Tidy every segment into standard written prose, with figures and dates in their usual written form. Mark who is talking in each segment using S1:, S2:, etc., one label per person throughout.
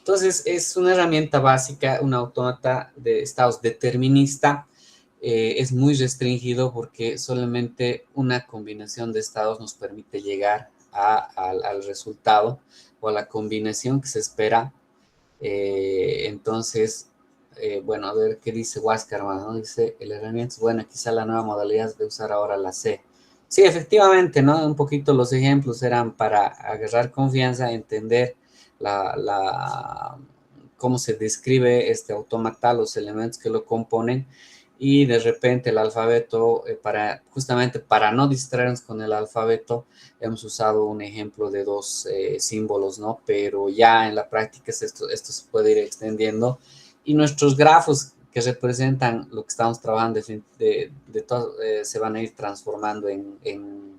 S1: Entonces, es una herramienta básica, un autómata de estados determinista. Es muy restringido porque solamente una combinación de estados nos permite llegar al resultado o a la combinación que se espera. Entonces, bueno, a ver qué dice Waskerman, ¿no? Dice, el herramienta es buena, quizá la nueva modalidad de usar ahora la C. Sí, efectivamente, ¿no? Un poquito los ejemplos eran para agarrar confianza, entender cómo se describe este autómata, los elementos que lo componen, y de repente el alfabeto, justamente para no distraernos con el alfabeto, hemos usado un ejemplo de dos símbolos, ¿no? Pero ya en la práctica esto se puede ir extendiendo, y nuestros grafos que representan lo que estamos trabajando se van a ir transformando en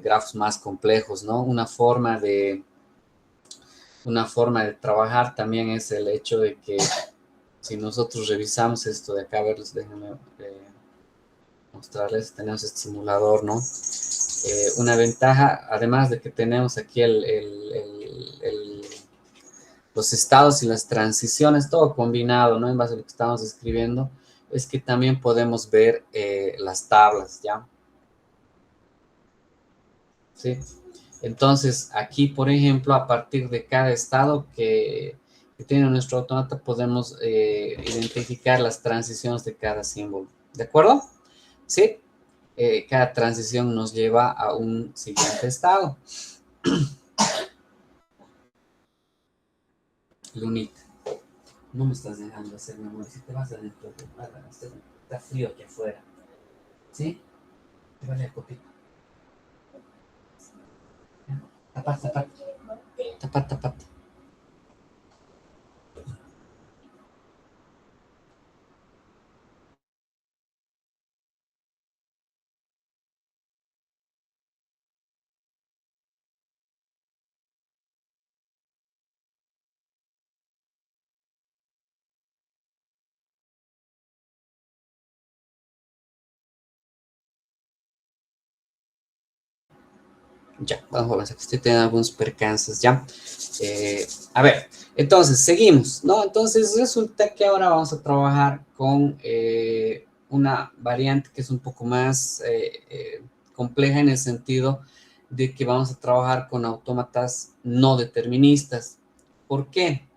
S1: grafos más complejos, ¿no? Una forma de trabajar también es el hecho de que si nosotros revisamos esto de acá, a ver, déjenme mostrarles, tenemos este simulador, ¿no? Una ventaja, además de que tenemos aquí los estados y las transiciones, todo combinado, ¿no? En base a lo que estamos escribiendo, es que también podemos ver las tablas, ¿ya? ¿Sí? Entonces, aquí, por ejemplo, a partir de cada estado que tiene nuestro autómata, podemos identificar las transiciones de cada símbolo. ¿De acuerdo? ¿Sí? Cada transición nos lleva a un siguiente estado. Lunita, no me estás dejando hacer, mi amor. Si te vas adentro, está frío aquí afuera. ¿Sí? Te vale el copito. Tapate, tapate. Tapate, tapate. Ya, vamos a avanzar, que estoy teniendo algunos percances, ¿ya? A ver, entonces, seguimos, ¿no? Entonces, resulta que ahora vamos a trabajar con una variante que es un poco más compleja en el sentido de que vamos a trabajar con autómatas no deterministas. ¿Por qué?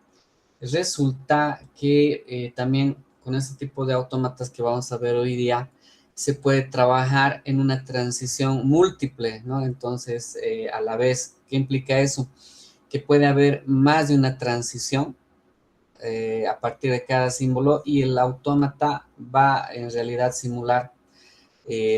S1: Resulta que también con este tipo de autómatas que vamos a ver hoy día, se puede trabajar en una transición múltiple, ¿no? Entonces, a la vez, ¿qué implica eso? Que puede haber más de una transición a partir de cada símbolo, y el autómata va en realidad a simular,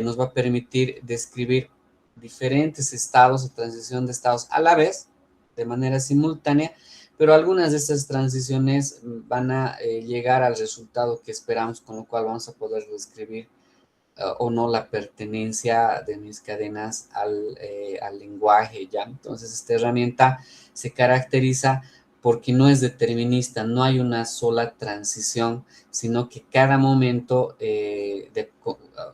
S1: nos va a permitir describir diferentes estados o transición de estados a la vez, de manera simultánea, pero algunas de estas transiciones van a llegar al resultado que esperamos, con lo cual vamos a poder describir o no la pertenencia de mis cadenas al lenguaje, ¿ya? Entonces, esta herramienta se caracteriza porque no es determinista, no hay una sola transición, sino que cada momento,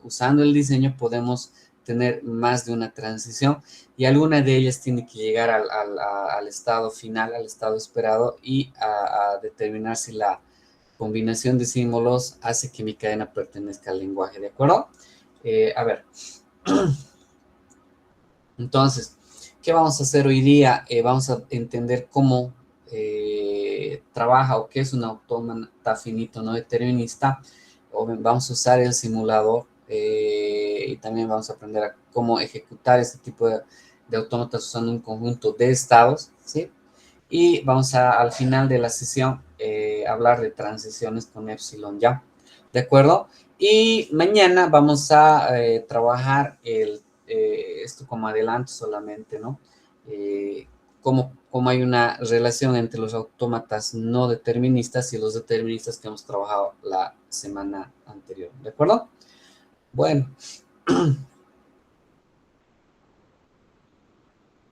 S1: usando el diseño, podemos tener más de una transición, y alguna de ellas tiene que llegar al estado final, al estado esperado, y a determinar si la combinación de símbolos hace que mi cadena pertenezca al lenguaje, ¿de acuerdo? A ver, entonces, ¿qué vamos a hacer hoy día? Vamos a entender cómo trabaja o qué es un autómata finito no determinista. Vamos a usar el simulador y también vamos a aprender a cómo ejecutar este tipo de autómatas usando un conjunto de estados, ¿sí? Y vamos al final de la sesión hablar de transiciones con Epsilon, ¿ya? ¿De acuerdo? Y mañana vamos a trabajar esto como adelanto solamente, ¿no? Cómo hay una relación entre los autómatas no deterministas y los deterministas que hemos trabajado la semana anterior, ¿de acuerdo? Bueno,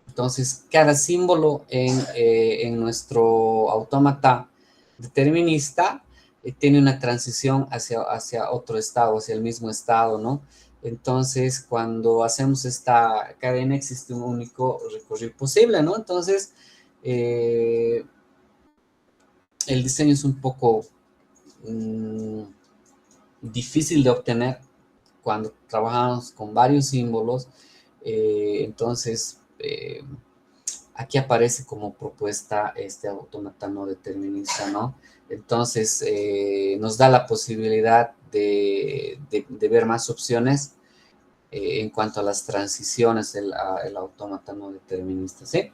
S1: entonces cada símbolo en nuestro autómata determinista tiene una transición hacia otro estado, hacia el mismo estado, ¿no? Entonces, cuando hacemos esta cadena, existe un único recorrido posible, ¿no? Entonces, el diseño es un poco difícil de obtener cuando trabajamos con varios símbolos. Entonces, aquí aparece como propuesta este autómata no determinista, ¿no? Entonces, nos da la posibilidad de ver más opciones en cuanto a las transiciones, el autómata no determinista, ¿sí?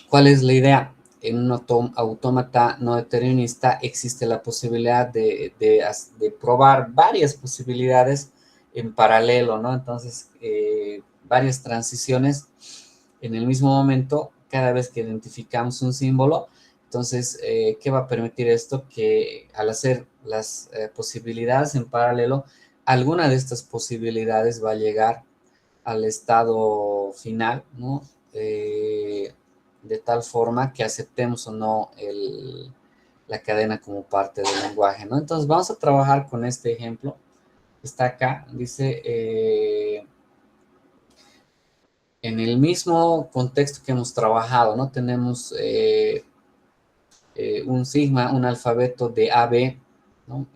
S1: ¿Cuál es la idea? En un autómata no determinista existe la posibilidad de probar varias posibilidades en paralelo, ¿no? Entonces, varias transiciones en el mismo momento, cada vez que identificamos un símbolo. Entonces, ¿qué va a permitir esto? Que al hacer las posibilidades en paralelo, alguna de estas posibilidades va a llegar al estado final, ¿no? De tal forma que aceptemos o no la cadena como parte del lenguaje, ¿no? Entonces vamos a trabajar con este ejemplo. Está acá, dice, en el mismo contexto que hemos trabajado, ¿no? Tenemos un sigma, un alfabeto de AB, ¿no?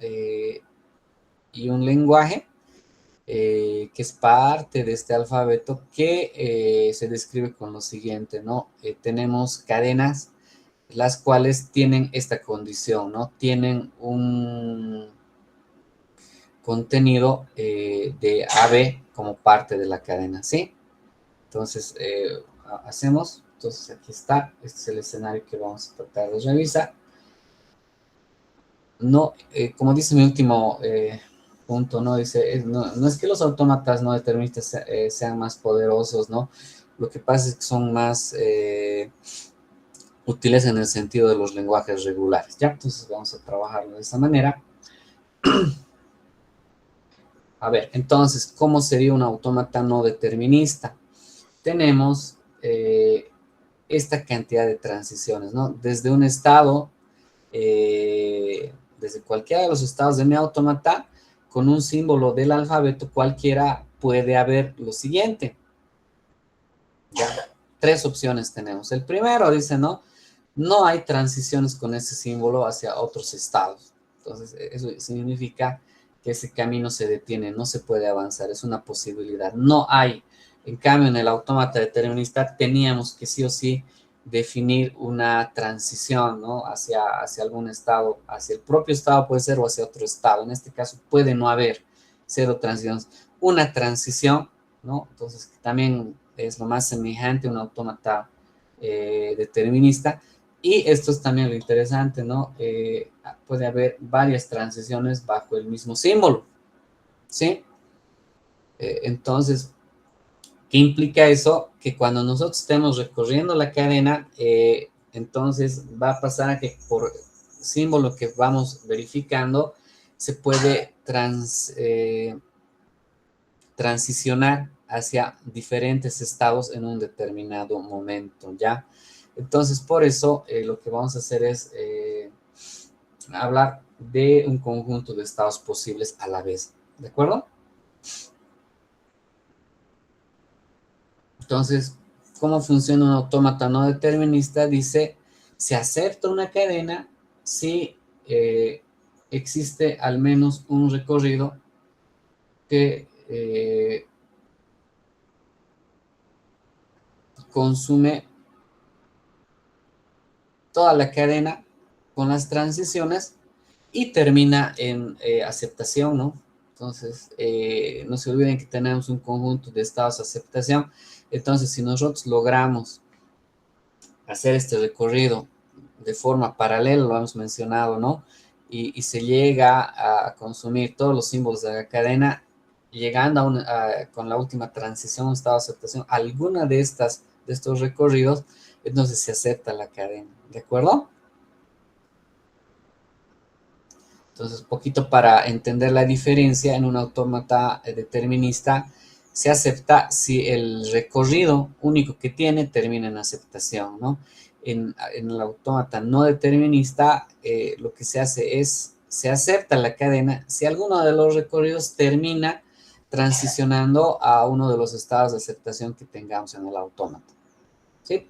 S1: Y un lenguaje que es parte de este alfabeto, que se describe con lo siguiente, ¿no? Tenemos cadenas, las cuales tienen esta condición, ¿no? Tienen un contenido de AB como parte de la cadena, ¿sí? Entonces, hacemos, entonces aquí está, este es el escenario que vamos a tratar de revisar. No, como dice mi último punto, ¿no? Dice, no es que los autómatas no deterministas sean más poderosos, ¿no? Lo que pasa es que son más útiles en el sentido de los lenguajes regulares, ¿ya? Entonces vamos a trabajarlo de esa manera. A ver, entonces, ¿cómo sería un autómata no determinista? Tenemos esta cantidad de transiciones, ¿no? Desde un estado, desde cualquiera de los estados de mi autómata, con un símbolo del alfabeto cualquiera puede haber lo siguiente. Ya, tres opciones tenemos. El primero dice, ¿no? No hay transiciones con ese símbolo hacia otros estados. Entonces, eso significa que ese camino se detiene, no se puede avanzar, es una posibilidad. No hay. En cambio, en el autómata determinista teníamos que sí o sí definir una transición, ¿no? Hacia algún estado, hacia el propio estado puede ser o hacia otro estado. En este caso puede no haber cero transiciones. Una transición, ¿no? Entonces, también es lo más semejante a un autómata determinista. Y esto es también lo interesante, ¿no? Puede haber varias transiciones bajo el mismo símbolo, ¿sí? Entonces, ¿qué implica eso? Que cuando nosotros estemos recorriendo la cadena, entonces va a pasar a que por símbolo que vamos verificando, se puede transicionar hacia diferentes estados en un determinado momento, ¿ya? Entonces, por eso, lo que vamos a hacer es hablar de un conjunto de estados posibles a la vez, ¿de acuerdo? Entonces, ¿cómo funciona un autómata no determinista? Dice, se acepta una cadena si existe al menos un recorrido que consume toda la cadena con las transiciones y termina en aceptación, ¿no? Entonces, no se olviden que tenemos un conjunto de estados de aceptación. Entonces, si nosotros logramos hacer este recorrido de forma paralela, lo hemos mencionado, ¿no? Y se llega a consumir todos los símbolos de la cadena, llegando con la última transición, estado de aceptación, alguna de estos recorridos, entonces se acepta la cadena, ¿de acuerdo? Entonces, poquito para entender la diferencia, en un autómata determinista se acepta si el recorrido único que tiene termina en aceptación, ¿no? En el autómata no determinista, lo que se hace es, se acepta la cadena si alguno de los recorridos termina transicionando a uno de los estados de aceptación que tengamos en el autómata, ¿sí?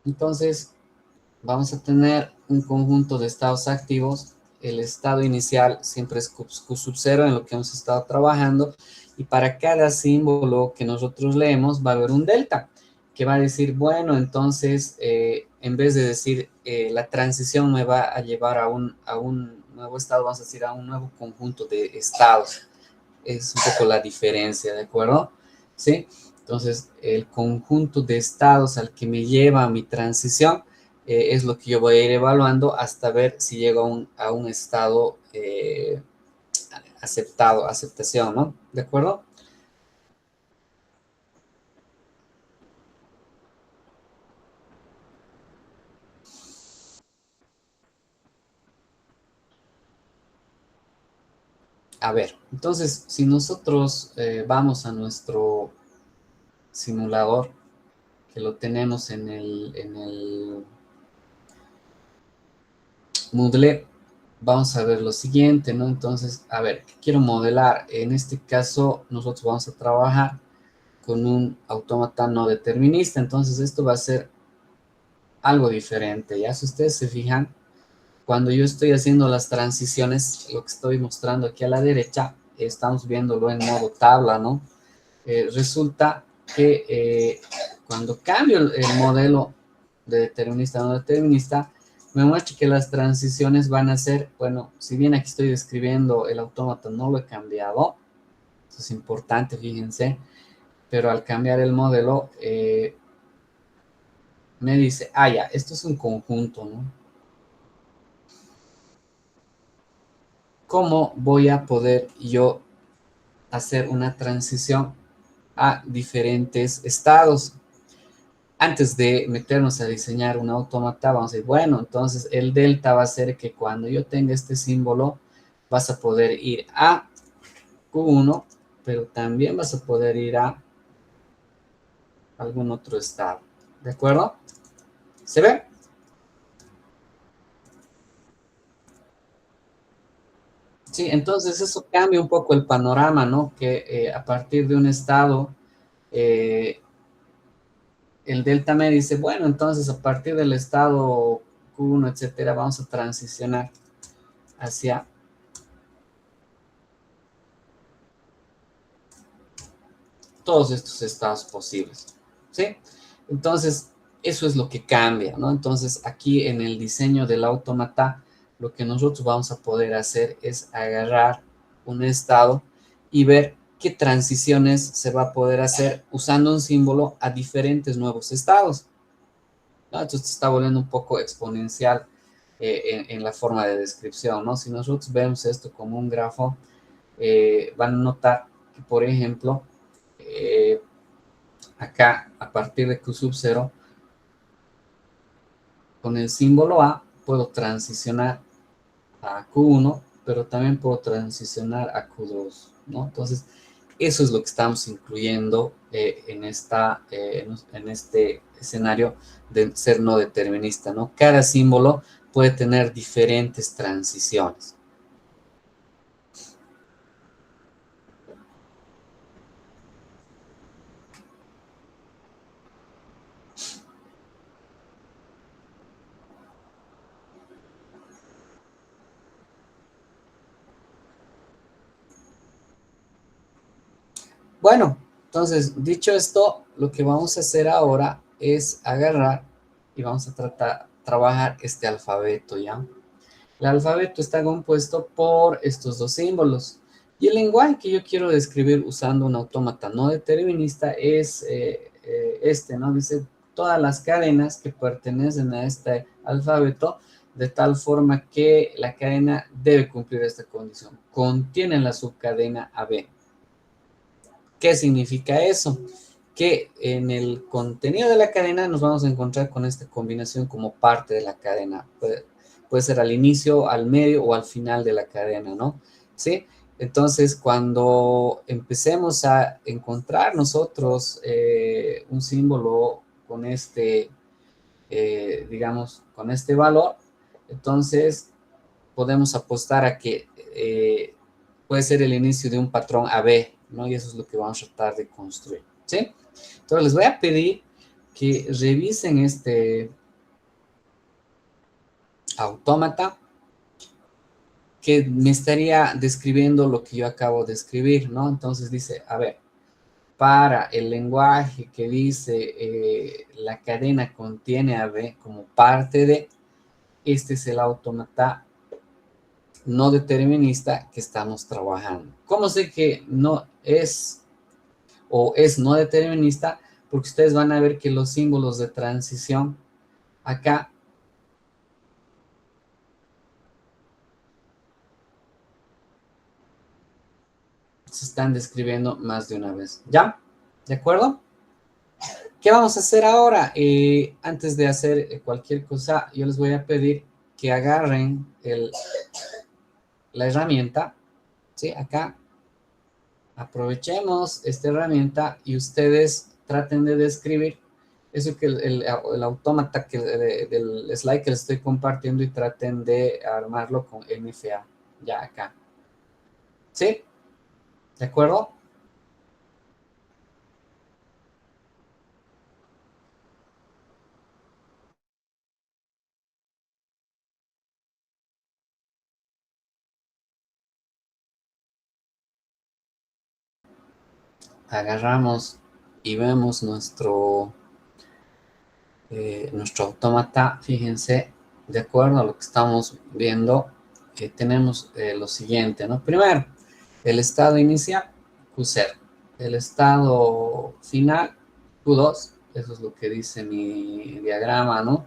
S1: Entonces, vamos a tener un conjunto de estados activos. El estado inicial siempre es Q sub 0 en lo que hemos estado trabajando. Y para cada símbolo que nosotros leemos va a haber un delta, que va a decir, bueno, entonces, en vez de decir la transición me va a llevar a un nuevo estado, vamos a decir a un nuevo conjunto de estados. Es un poco la diferencia, ¿de acuerdo? ¿Sí? Entonces, el conjunto de estados al que me lleva mi transición es lo que yo voy a ir evaluando hasta ver si llego a un estado aceptado, aceptación, ¿no? ¿De acuerdo? A ver, entonces, si nosotros vamos a nuestro simulador, que lo tenemos en el Moodle, vamos a ver lo siguiente, ¿no? Entonces, a ver, ¿qué quiero modelar? En este caso, nosotros vamos a trabajar con un autómata no determinista, entonces esto va a ser algo diferente, ¿ya? Si ustedes se fijan, cuando yo estoy haciendo las transiciones, lo que estoy mostrando aquí a la derecha, estamos viéndolo en modo tabla, ¿no? Resulta que cuando cambio el modelo de determinista a no determinista, me muestra que las transiciones van a ser, bueno, si bien aquí estoy describiendo el autómata, no lo he cambiado, eso es importante, fíjense, pero al cambiar el modelo, me dice, ah, ya, esto es un conjunto, ¿no? ¿Cómo voy a poder yo hacer una transición a diferentes estados? Antes de meternos a diseñar un autómata, vamos a decir, bueno, entonces el delta va a ser que cuando yo tenga este símbolo, vas a poder ir a Q1, pero también vas a poder ir a algún otro estado. ¿De acuerdo? ¿Se ve? Sí, entonces eso cambia un poco el panorama, ¿no? Que a partir de un estado, eh, el delta me dice, bueno, entonces a partir del estado Q1, etcétera, vamos a transicionar hacia todos estos estados posibles, ¿sí? Entonces, eso es lo que cambia, ¿no? Entonces, aquí en el diseño del autómata, lo que nosotros vamos a poder hacer es agarrar un estado y ver qué transiciones se va a poder hacer usando un símbolo a diferentes nuevos estados, ¿no? Entonces, se está volviendo un poco exponencial en la forma de descripción, ¿no? Si nosotros vemos esto como un grafo, van a notar que, por ejemplo, eh, acá a partir de Q sub 0, con el símbolo A puedo transicionar a Q1, pero también puedo transicionar a Q2, ¿no? Entonces, eso es lo que estamos incluyendo en este escenario de ser no determinista, ¿no? Cada símbolo puede tener diferentes transiciones. Bueno, entonces, dicho esto, lo que vamos a hacer ahora es agarrar y vamos a trabajar este alfabeto, ¿ya? El alfabeto está compuesto por estos dos símbolos. Y el lenguaje que yo quiero describir usando un autómata no determinista es este, ¿no? Dice todas las cadenas que pertenecen a este alfabeto, de tal forma que la cadena debe cumplir esta condición. Contienen la subcadena AB. ¿Qué significa eso? Que en el contenido de la cadena nos vamos a encontrar con esta combinación como parte de la cadena. Puede ser al inicio, al medio o al final de la cadena, ¿no? ¿Sí? Entonces, cuando empecemos a encontrar nosotros un símbolo con este, digamos, con este valor, entonces podemos apostar a que puede ser el inicio de un patrón AB, ¿no? Y eso es lo que vamos a tratar de construir, ¿sí? Entonces les voy a pedir que revisen este autómata que me estaría describiendo lo que yo acabo de escribir, ¿no? Entonces dice, a ver, para el lenguaje que dice la cadena contiene a B como parte de, este es el autómata no determinista que estamos trabajando. ¿Cómo sé que no es o es no determinista? Porque ustedes van a ver que los símbolos de transición acá se están describiendo más de una vez. ¿Ya? ¿De acuerdo? ¿Qué vamos a hacer ahora? Antes de hacer cualquier cosa, yo les voy a pedir que agarren la herramienta, ¿sí? Acá, aprovechemos esta herramienta y ustedes traten de describir eso que el autómata del slide que les estoy compartiendo y traten de armarlo con MFA, ya acá. ¿Sí? ¿De acuerdo? Agarramos y vemos nuestro autómata. Fíjense, de acuerdo a lo que estamos viendo, tenemos lo siguiente, ¿no? Primero, el estado inicial, Q0. El estado final, Q2. Eso es lo que dice mi diagrama, ¿no?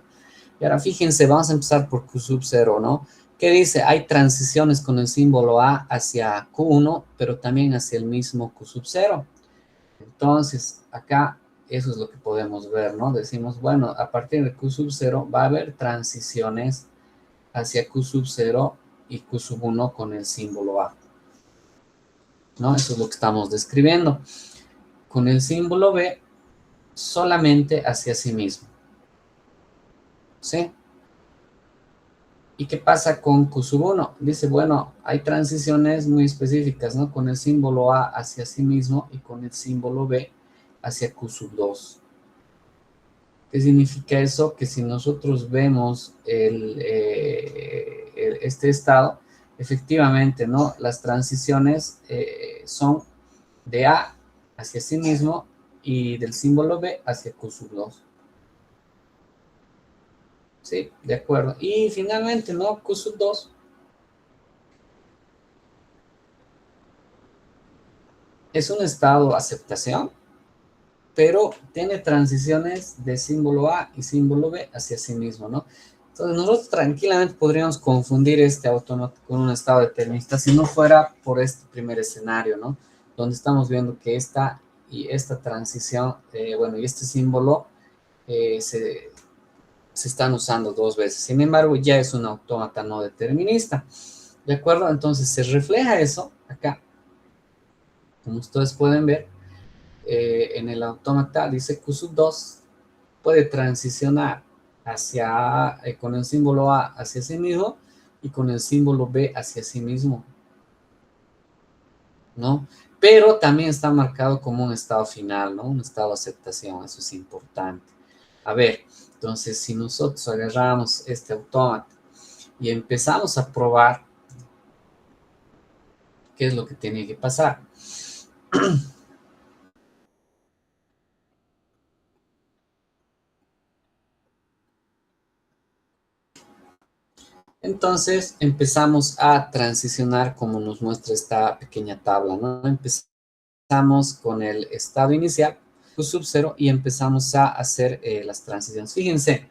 S1: Y ahora fíjense, vamos a empezar por Q sub 0, ¿no? ¿Qué dice? Hay transiciones con el símbolo A hacia Q1, pero también hacia el mismo Q sub 0. Entonces, acá eso es lo que podemos ver, ¿no? Decimos, bueno, a partir de Q sub 0 va a haber transiciones hacia Q sub 0 y Q sub 1 con el símbolo A, ¿no? Eso es lo que estamos describiendo. Con el símbolo B, solamente hacia sí mismo, ¿sí? ¿Y qué pasa con Q sub 1? Dice, bueno, hay transiciones muy específicas, ¿no? Con el símbolo A hacia sí mismo y con el símbolo B hacia Q sub 2. ¿Qué significa eso? Que si nosotros vemos este estado, efectivamente, ¿no? Las transiciones son de A hacia sí mismo y del símbolo B hacia Q sub 2. Sí, de acuerdo. Y finalmente, ¿no? Q sub 2 es un estado de aceptación, pero tiene transiciones de símbolo A y símbolo B hacia sí mismo, ¿no? Entonces nosotros tranquilamente podríamos confundir este autómata con un estado determinista si no fuera por este primer escenario, ¿no? Donde estamos viendo que esta y esta transición, bueno, y este símbolo se están usando dos veces. Sin embargo, ya es un autómata no determinista, ¿de acuerdo? Entonces se refleja eso acá, como ustedes pueden ver, en el autómata dice Q sub 2 puede transicionar hacia, con el símbolo A hacia sí mismo y con el símbolo B hacia sí mismo, ¿no? Pero también está marcado como un estado final, ¿no? Un estado de aceptación, eso es importante. A ver, entonces si nosotros agarramos este autómata y empezamos a probar qué es lo que tiene que pasar. Entonces empezamos a transicionar como nos muestra esta pequeña tabla, ¿no? Empezamos con el estado inicial, Q sub 0, y empezamos a hacer las transiciones. Fíjense,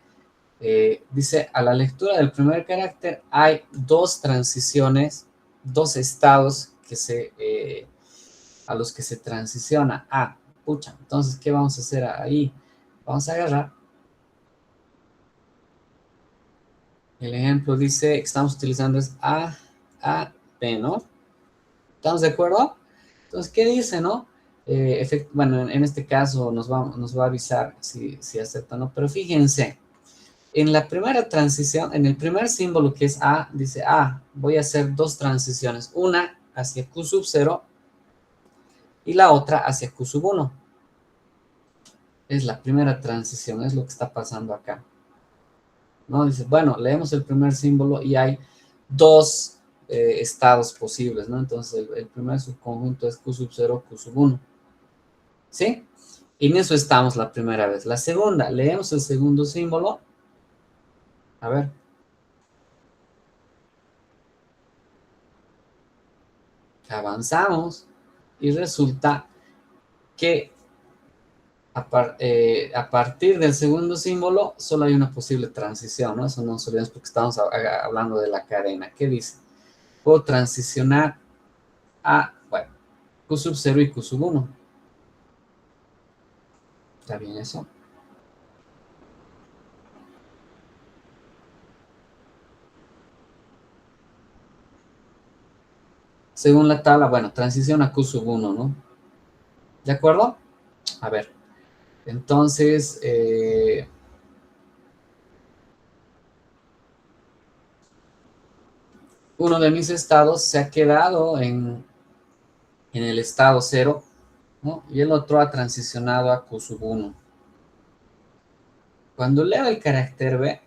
S1: dice, a la lectura del primer carácter hay dos transiciones, dos estados a los que se transiciona. Ah, pucha, entonces, ¿qué vamos a hacer ahí? Vamos a agarrar. El ejemplo dice que estamos utilizando es A, A, P, ¿no? ¿Estamos de acuerdo? Entonces, ¿qué dice, no? Bueno, en este caso nos va a avisar si acepta o no, pero fíjense, en la primera transición, en el primer símbolo que es A, dice, voy a hacer dos transiciones, una hacia Q sub 0 y la otra hacia Q sub 1. es la primera transición, es lo que está pasando acá. ¿No? Dice, bueno, leemos el primer símbolo y hay dos estados posibles, ¿no? Entonces, el primer subconjunto es Q sub 0, Q sub 1. ¿Sí? Y en eso estamos la primera vez. La segunda, leemos el segundo símbolo. A ver. Avanzamos y resulta que a partir del segundo símbolo solo hay una posible transición, ¿no? Eso no nos olvidemos porque estamos hablando de la cadena. ¿Qué dice? Puedo transicionar a, bueno, Q sub 0 y Q sub 1. ¿Está bien eso? Según la tabla, bueno, transición a Q sub 1, ¿no? ¿De acuerdo? A ver, entonces, uno de mis estados se ha quedado en el estado 0, ¿no? Y el otro ha transicionado a Q sub 1. Cuando leo el carácter B,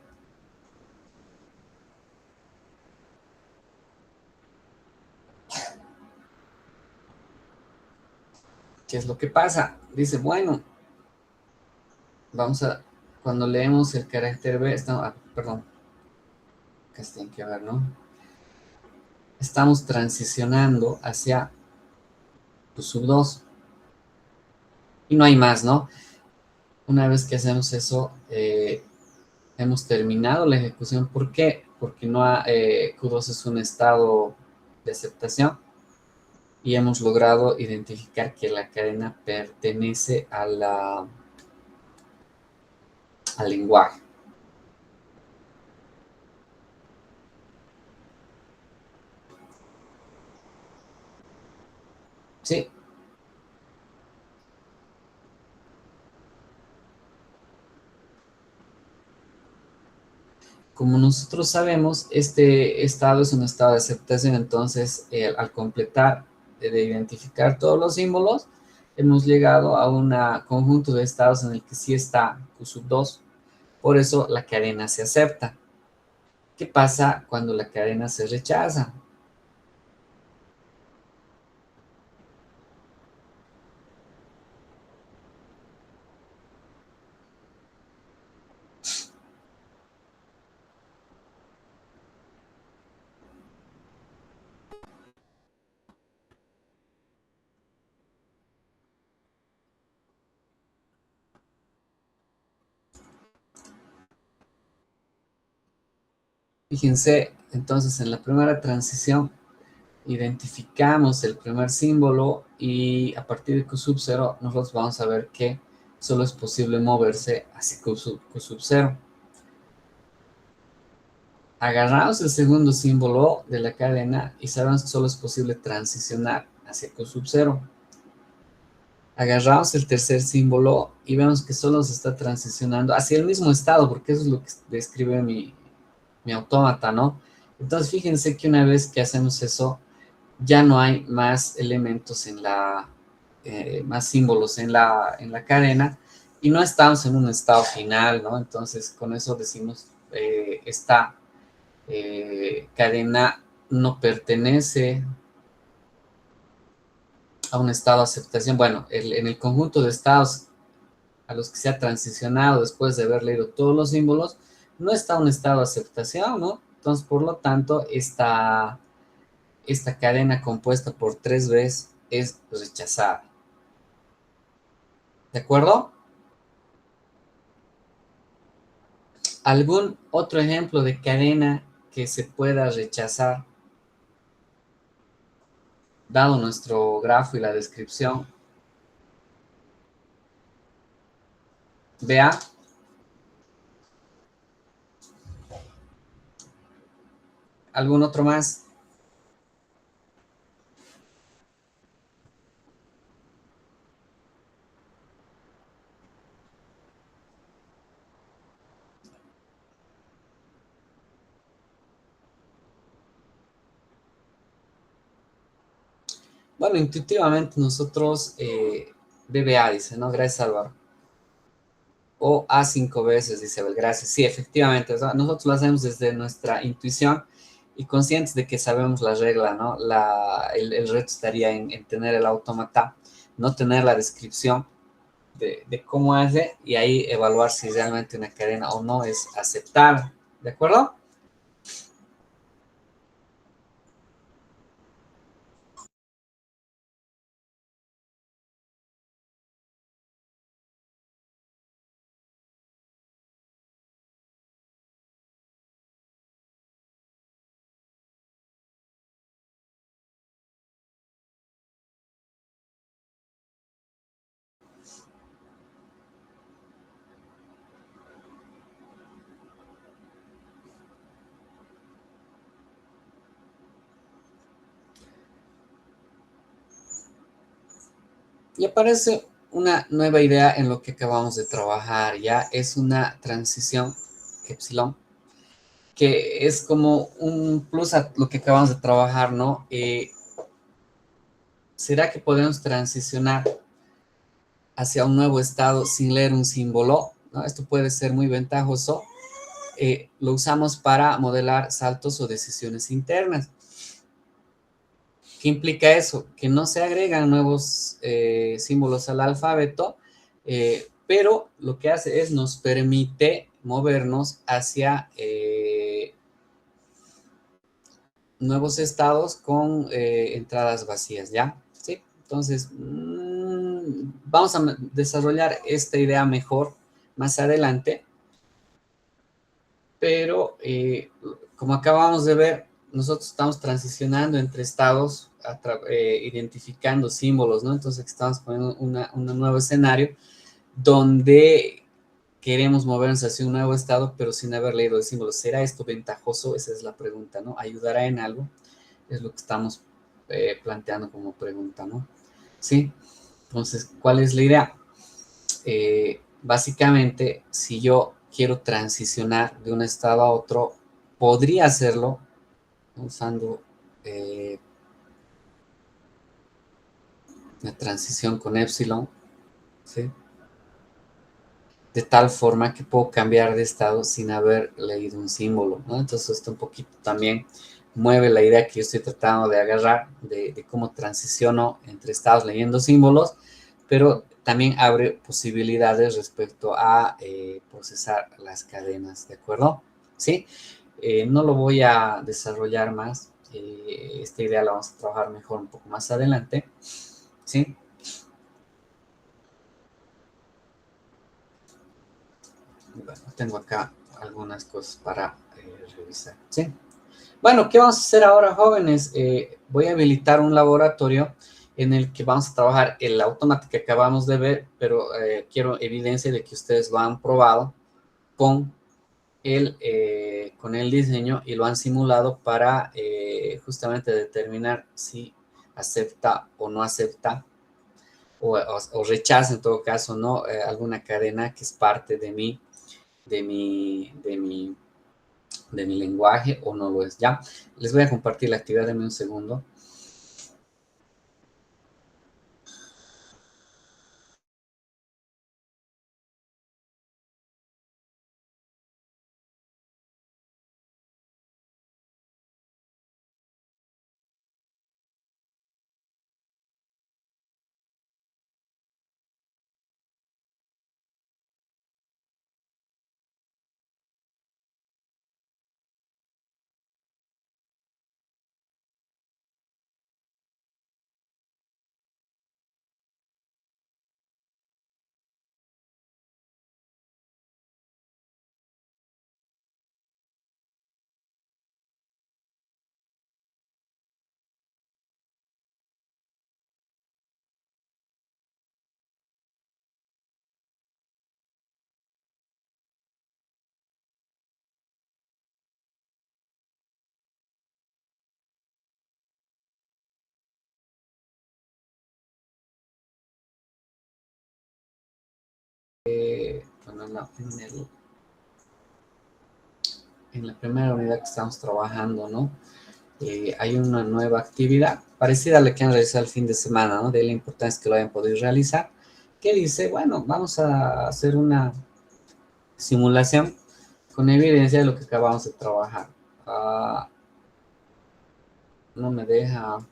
S1: ¿qué es lo que pasa? Dice, bueno, vamos a, cuando leemos el carácter B, perdón, que tiene que ver, ¿no? Estamos transicionando hacia Q sub 2 y no hay más, ¿no? Una vez que hacemos eso, hemos terminado la ejecución. ¿Por qué? Porque no Q2 es un estado de aceptación y hemos logrado identificar que la cadena pertenece al lenguaje. Sí, como nosotros sabemos, este estado es un estado de aceptación, entonces al completar de identificar todos los símbolos, hemos llegado a un conjunto de estados en el que sí está Q sub 2, por eso la cadena se acepta. ¿Qué pasa cuando la cadena se rechaza? Fíjense, entonces en la primera transición identificamos el primer símbolo y a partir de Q sub 0 nosotros vamos a ver que solo es posible moverse hacia Q sub 0. Agarramos el segundo símbolo de la cadena y sabemos que solo es posible transicionar hacia Q sub 0. Agarramos el tercer símbolo y vemos que solo se está transicionando hacia el mismo estado, porque eso es lo que describe mi autómata, ¿no? Entonces fíjense que una vez que hacemos eso, ya no hay más elementos más símbolos en la cadena y no estamos en un estado final, ¿no? Entonces con eso decimos, esta cadena no pertenece a un estado de aceptación. Bueno, en el conjunto de estados a los que se ha transicionado después de haber leído todos los símbolos, no está un estado de aceptación, ¿no? Entonces, por lo tanto, esta cadena compuesta por 3 Bs es rechazada. ¿De acuerdo? ¿Algún otro ejemplo de cadena que se pueda rechazar, dado nuestro grafo y la descripción? Vea, ¿algún otro más? Bueno, intuitivamente nosotros, BBA dice, ¿no? Gracias, Álvaro. o A 5 veces, dice Belgracia. Sí, efectivamente, o sea, nosotros lo hacemos desde nuestra intuición y conscientes de que sabemos la regla, ¿no? El reto estaría en tener el autómata, no tener la descripción de cómo hace y ahí evaluar si realmente una cadena o no es aceptar, ¿de acuerdo? Y aparece una nueva idea en lo que acabamos de trabajar, ya es una transición epsilon, que es como un plus a lo que acabamos de trabajar, ¿no? ¿Será que podemos transicionar hacia un nuevo estado sin leer un símbolo? ¿No? Esto puede ser muy ventajoso. Lo usamos para modelar saltos o decisiones internas. ¿Qué implica eso? Que no se agregan nuevos símbolos al alfabeto, pero lo que hace es nos permite movernos hacia nuevos estados con entradas vacías, ¿ya? Sí, entonces vamos a desarrollar esta idea mejor más adelante, pero como acabamos de ver, nosotros estamos transicionando entre estados, identificando símbolos, ¿no? Entonces estamos poniendo un nuevo escenario donde queremos movernos hacia un nuevo estado, pero sin haber leído el símbolo. ¿Será esto ventajoso? Esa es la pregunta, ¿no? ¿Ayudará en algo? Es lo que estamos planteando como pregunta, ¿no? Sí, entonces, ¿cuál es la idea? Básicamente, si yo quiero transicionar de un estado a otro, podría hacerlo usando la transición con epsilon, ¿sí? De tal forma que puedo cambiar de estado sin haber leído un símbolo, ¿no? Entonces esto un poquito también mueve la idea que yo estoy tratando de agarrar de cómo transiciono entre estados leyendo símbolos, pero también abre posibilidades respecto a procesar las cadenas, ¿de acuerdo? ¿Sí? No lo voy a desarrollar más, esta idea la vamos a trabajar mejor un poco más adelante, ¿sí? Bueno, tengo acá algunas cosas para revisar, ¿sí? Bueno, ¿qué vamos a hacer ahora, jóvenes? Voy a habilitar un laboratorio en el que vamos a trabajar el automata que acabamos de ver, pero quiero evidencia de que ustedes lo han probado con con el diseño y lo han simulado para justamente determinar si acepta o no acepta o rechaza en todo caso, ¿no? Alguna cadena que es parte de mi, de mi, de mi lenguaje o no lo es, ¿ya? Les voy a compartir la actividad, denme un segundo. Bueno, en la primera unidad que estamos trabajando, ¿no? Hay una nueva actividad parecida a la que han realizado el fin de semana, ¿no? De la importancia que lo hayan podido realizar, que dice, bueno, vamos a hacer una simulación con evidencia de lo que acabamos de trabajar. Ah, no me deja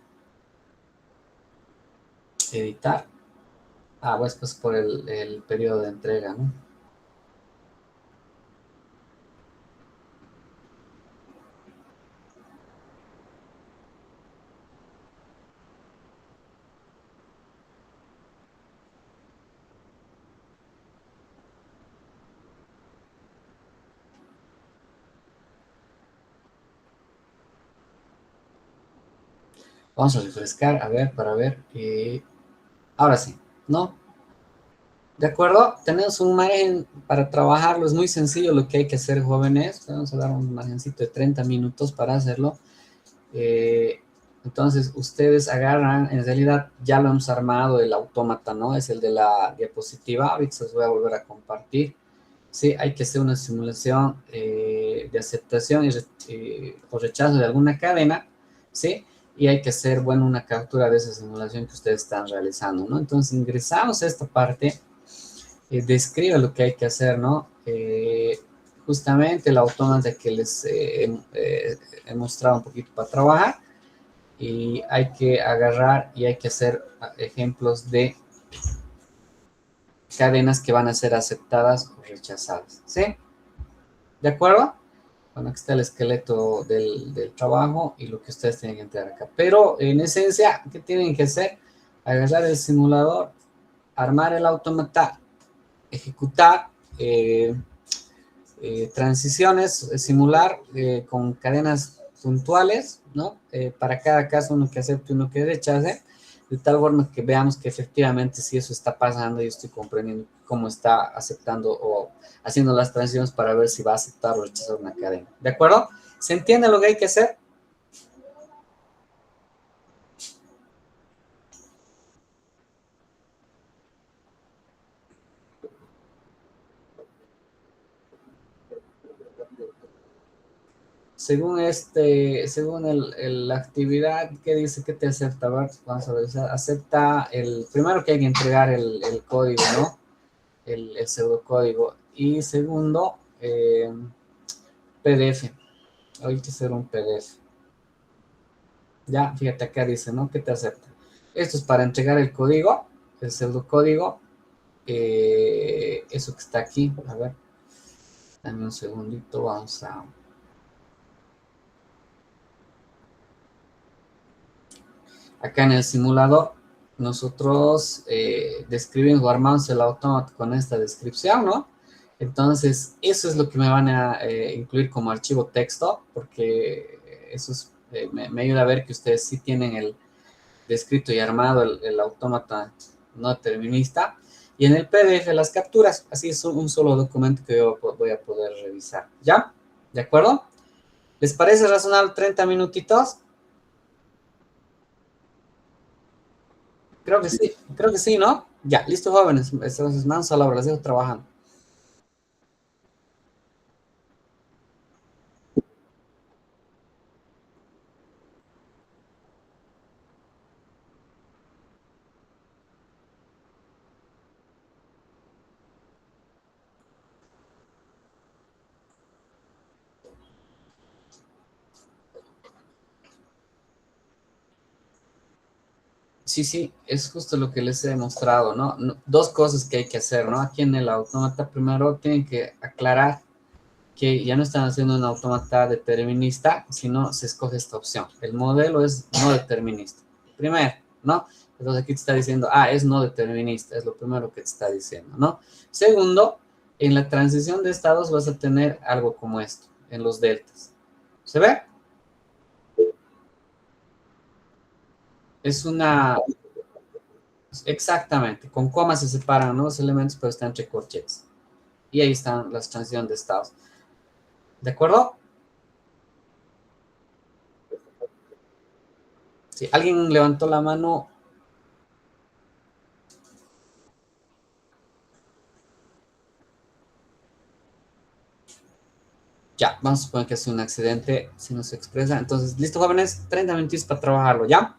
S1: editar. Ah, pues por el periodo de entrega, ¿no? Vamos a refrescar, a ver, para ver. Ahora sí, ¿no? ¿De acuerdo? Tenemos un margen para trabajarlo, es muy sencillo lo que hay que hacer, jóvenes. Vamos a dar un margencito de 30 minutos para hacerlo. Eh, entonces, ustedes agarran, en realidad ya lo hemos armado, el autómata, ¿no? Es el de la diapositiva, ahorita se los voy a volver a compartir. Sí, hay que hacer una simulación de aceptación o rechazo de alguna cadena, ¿sí? Y hay que hacer, bueno, una captura de esa simulación que ustedes están realizando, ¿no? Entonces, ingresamos a esta parte, describe lo que hay que hacer, ¿no? Justamente el autómata que les he mostrado un poquito para trabajar, y hay que agarrar y hay que hacer ejemplos de cadenas que van a ser aceptadas o rechazadas, ¿sí? ¿De acuerdo? Bueno, aquí está el esqueleto del trabajo y lo que ustedes tienen que entrar acá. Pero en esencia, ¿qué tienen que hacer? Agarrar el simulador, armar el autómata, ejecutar transiciones, simular con cadenas puntuales, ¿no? Para cada caso, uno que acepte, uno que rechace, de tal forma que veamos que efectivamente si eso está pasando, yo estoy comprendiendo cómo está aceptando o haciendo las transiciones para ver si va a aceptar o rechazar una cadena. ¿De acuerdo? ¿Se entiende lo que hay que hacer? Según la actividad que dice que te acepta, a ver, vamos a revisar, acepta primero que hay que entregar el código, ¿no? El pseudocódigo. Y segundo, PDF. Hay que hacer un PDF. Ya, fíjate acá dice, ¿no? ¿Qué te acepta? Esto es para entregar el código, el pseudocódigo, eso que está aquí. A ver, dame un segundito, vamos a... Acá en el simulador, nosotros describimos o armamos el autómata con esta descripción, ¿no? Entonces, eso es lo que me van a incluir como archivo texto, porque eso me ayuda a ver que ustedes sí tienen el descrito y armado el autómata no determinista. Y en el PDF las capturas, así es un solo documento que yo voy a poder revisar. ¿Ya? ¿De acuerdo? ¿Les parece razonable 30 minutitos? Creo que sí, ¿no? Ya, listo, jóvenes. Entonces, manos a la obra, les dejo trabajando. Sí, sí, es justo lo que les he demostrado, ¿no? Dos cosas que hay que hacer, ¿no? Aquí en el autómata, primero tienen que aclarar que ya no están haciendo un autómata determinista, sino se escoge esta opción. El modelo es no determinista. Primero, ¿no? Entonces aquí te está diciendo, es no determinista, es lo primero que te está diciendo, ¿no? Segundo, en la transición de estados vas a tener algo como esto, en los deltas. ¿Se ve? Es una... Exactamente, con comas se separan, ¿no? Los elementos, pero están entre corchetes. Y ahí están las transiciones de estados. ¿De acuerdo? Si alguien levantó la mano, ya, vamos a suponer que es un accidente, si no se expresa. Entonces, listo, jóvenes, 30 minutos para trabajarlo, ¿ya?